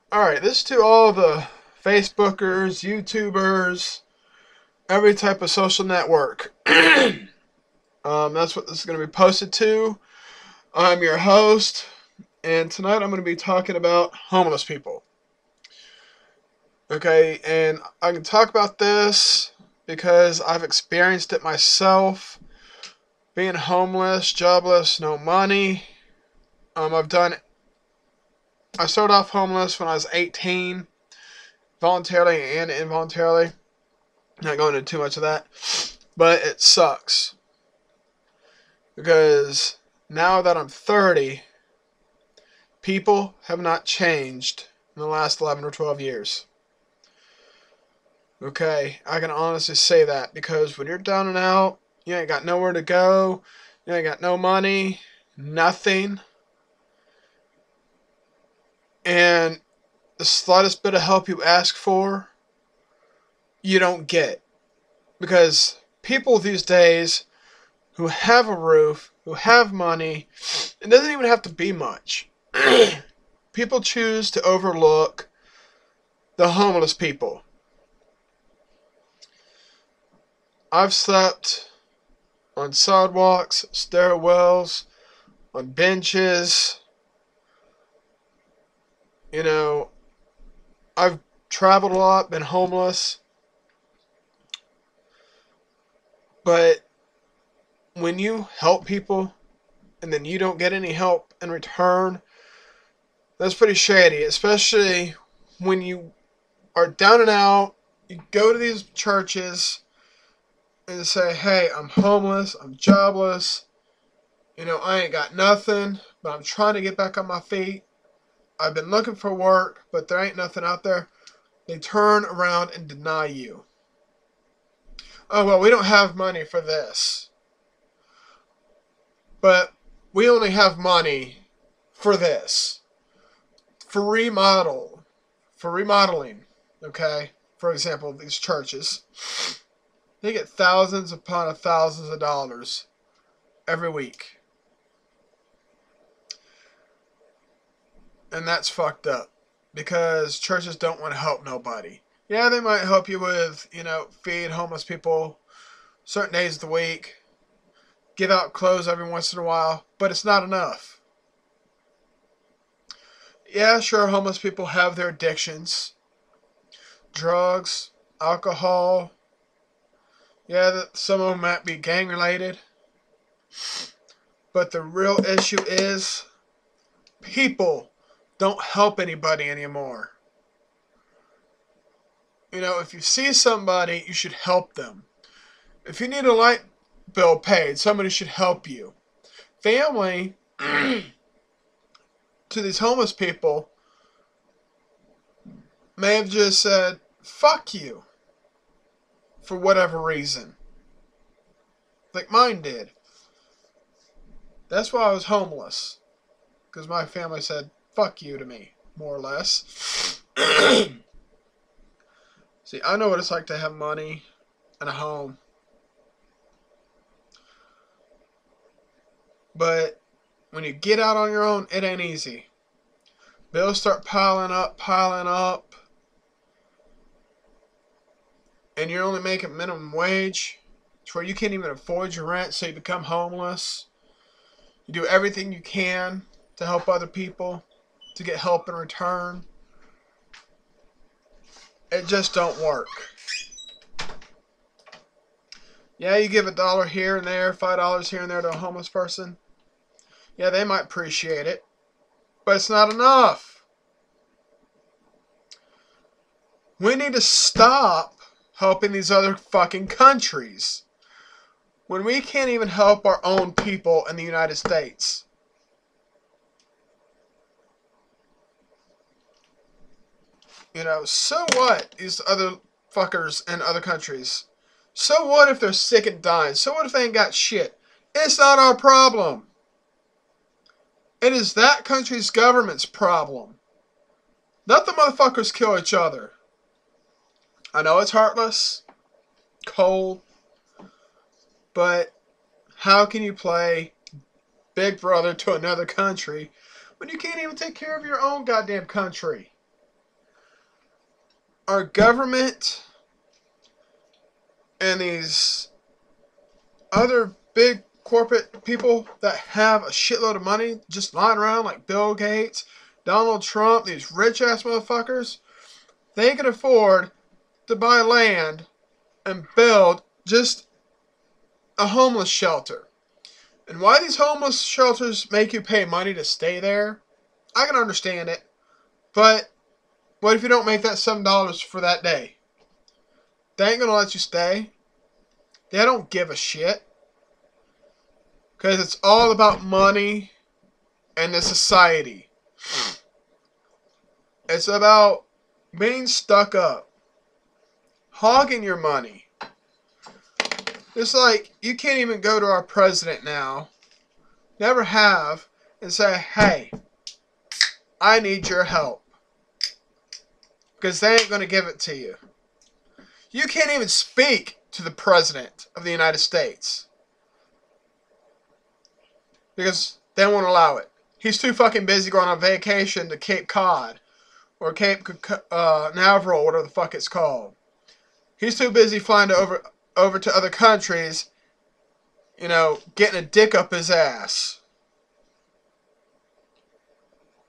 Alright, this is to all the Facebookers, YouTubers, every type of social network. That's what this is going to be posted to. I'm your host, and tonight I'm going to be talking about homeless people. Okay, and I can talk about this because I've experienced it myself. Being homeless, jobless, no money. I started off homeless when I was 18, voluntarily and involuntarily. Not going into too much of that, but it sucks because now that I'm 30, people have not changed in the last 11 or 12 years. Okay, I can honestly say that because when you're down and out, you ain't got nowhere to go, you ain't got no money, nothing, and the slightest bit of help you ask for, you don't get. Because people these days who have a roof, who have money, it doesn't even have to be much. People choose to overlook the homeless people. I've slept on sidewalks, stairwells, on benches. You know, I've traveled a lot, been homeless. But when you help people and then you don't get any help in return, that's pretty shady, especially when you are down and out. You go to these churches and say, hey, I'm homeless, I'm jobless, I ain't got nothing, but I'm trying to get back on my feet. I've been looking for work, but there ain't nothing out there. They turn around and deny you. Oh, well, we don't have money for this. But we only have money for this. For remodeling, okay? For example, these churches. They get thousands upon thousands of dollars every week. And that's fucked up. Because churches don't want to help nobody. Yeah, they might help you with, feed homeless people certain days of the week. Give out clothes every once in a while. But it's not enough. Yeah, sure, homeless people have their addictions. Drugs, alcohol. Yeah, some of them might be gang related. But the real issue is people don't help anybody anymore. If you see somebody, you should help them. If you need a light bill paid, somebody should help you. Family, to these homeless people, may have just said, fuck you, for whatever reason. Like mine did. That's why I was homeless. Because my family said, fuck you to me, more or less. See, I know what it's like to have money and a home. But when you get out on your own, it ain't easy. Bills start piling up. And you're only making minimum wage. It's where you can't even afford your rent, so you become homeless. You do everything you can to help other people, to get help in return. It just don't work. Yeah, you give $1 here and there, $5 here and there to a homeless person. Yeah, they might appreciate it. But it's not enough. We need to stop helping these other fucking countries when we can't even help our own people in the United States. So what? These other fuckers in other countries. So what if they're sick and dying? So what if they ain't got shit? It's not our problem. It is that country's government's problem. Let the motherfuckers kill each other. I know it's heartless, cold, but how can you play Big Brother to another country when you can't even take care of your own goddamn country? our government and these other big corporate people that have a shitload of money just lying around, like Bill Gates, Donald Trump, these rich ass motherfuckers, they can afford to buy land and build just a homeless shelter. And why these homeless shelters make you pay money to stay there, I can understand it. But what if you don't make that $7 for that day? They ain't gonna let you stay. They don't give a shit. Because it's all about money and the society. It's about being stuck up. Hogging your money. It's like, you can't even go to our president now, never have, and say, hey, I need your help. Because they ain't going to give it to you. You can't even speak to the president of the United States. Because they won't allow it. He's too fucking busy going on vacation to Cape Cod. Or Cape Canaveral, whatever the fuck it's called. He's too busy flying over to other countries, you know, getting a dick up his ass.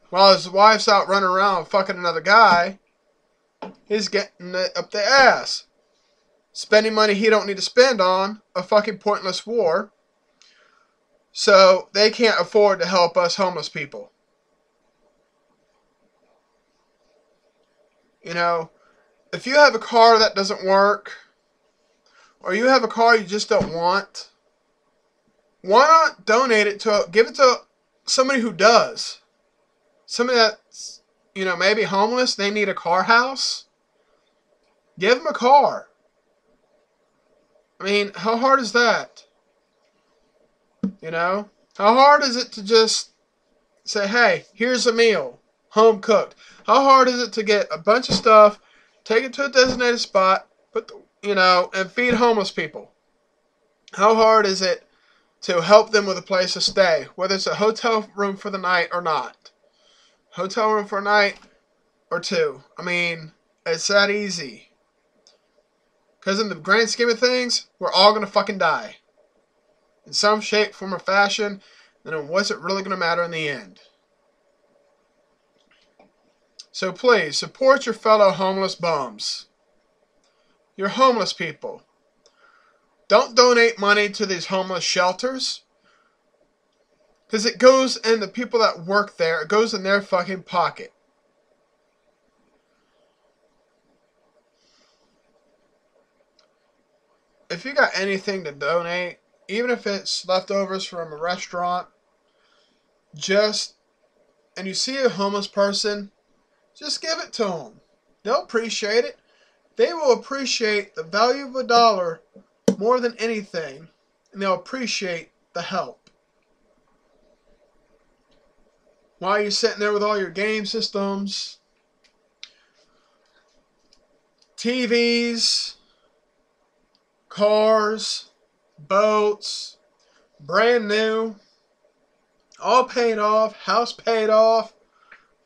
While his wife's out running around fucking another guy, he's getting it up the ass. Spending money he don't need to spend on a fucking pointless war. So they can't afford to help us homeless people. You know, if you have a car that doesn't work, or you have a car you just don't want, why not donate it to, give it to somebody who does? Somebody that's, you know, maybe homeless, they need a car house. Give them a car. I mean, how hard is that? You know? How hard is it to just say, hey, here's a meal, home cooked? How hard is it to get a bunch of stuff, take it to a designated spot, you know, and feed homeless people? How hard is it to help them with a place to stay, whether it's a hotel room for the night or not? Hotel room for a night or two. I mean, it's that easy. Because in the grand scheme of things, we're all going to fucking die. In some shape, form, or fashion. Then what's it really going to matter in the end? So please, support your fellow homeless bums. You're homeless people. Don't donate money to these homeless shelters. Because it goes in the people that work there. It goes in their fucking pocket. If you got anything to donate, even if it's leftovers from a restaurant, and you see a homeless person, just give it to them. They'll appreciate it. They will appreciate the value of $1 more than anything. And they'll appreciate the help. While you're sitting there with all your game systems, TVs, cars, boats, brand new, all paid off, house paid off.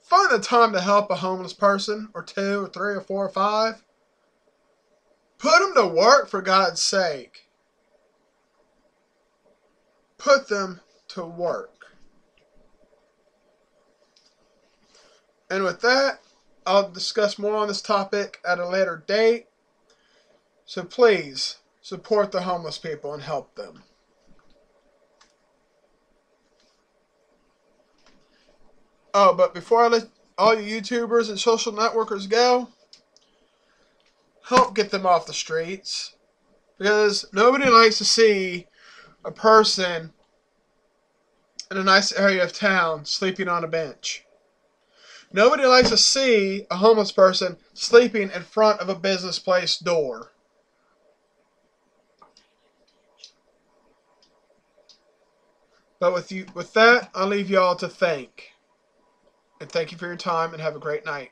Find the time to help a homeless person, or two, or three, or four, or five. Put them to work, for God's sake. Put them to work. And with that, I'll discuss more on this topic at a later date. So please, support the homeless people and help them. Oh, but before I let all you YouTubers and social networkers go, help get them off the streets. Because nobody likes to see a person in a nice area of town sleeping on a bench. Nobody likes to see a homeless person sleeping in front of a business place door. But with that, I'll leave you all to think. And thank you for your time and have a great night.